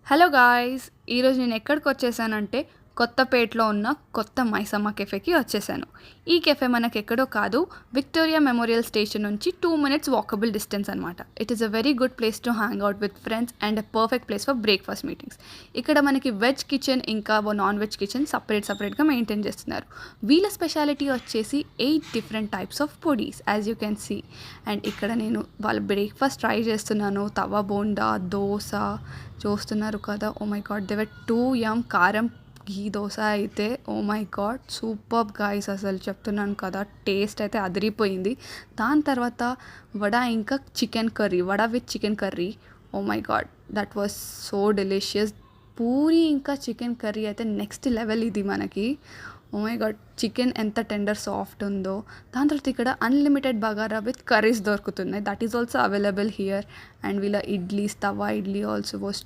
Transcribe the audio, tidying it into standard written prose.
Hello guys! ఈరోజు నేను ఎక్కడికొచ్చేసానంటే, కొత్తపేటలో ఉన్న కొత్త మైసమ్మ కెఫేకి వచ్చేసాను. ఈ కెఫే మనకెక్కడో కాదు, విక్టోరియా మెమోరియల్ స్టేషన్ నుంచి 2 మినిట్స్ వాకబుల్ డిస్టెన్స్ అనమాట. It is a very good place to hang out with friends and a perfect place for breakfast meetings. ఇక్కడ మనకి వెజ్ కిచెన్, ఇంకా నాన్ వెజ్ కిచెన్ సెపరేట్‌గా మెయింటైన్ చేస్తున్నారు. వీళ్ళ speciality వచ్చేసి 8 different types of podis as you can see. And ఇక్కడ నేను వాళ్ళ బ్రేక్‌ఫాస్ట్ ట్రై చేస్తున్నాను. తవా బోండా, దోస చూస్తున్నారు కదా! Oh my god! They were too yum. కారం ఘీ దోస అయితే oh my god! Superb guys, అసలు చెప్తున్నాను కదా! టేస్ట్ అయితే అదిరిపోయింది. దాని తర్వాత వడ, ఇంకా chicken curry, vada with chicken curry. Oh my God! That was so delicious. Puri ఇంకా చికెన్ కర్రీ అయితే నెక్స్ట్ లెవెల్ ఇది మనకి. ఓహ్ మై గాడ్! చికెన్ ఎంత టెండర్ సాఫ్ట్ ఉందో. దాని తర్వాత ఇక్కడ అన్‌లిమిటెడ్ బగారా విత్ కర్రీస్ దొరుకుతున్నాయి. That is also available here. And వీళ్ళ ఇడ్లీస్, తవా ఇడ్లీ ఆల్సో వాస్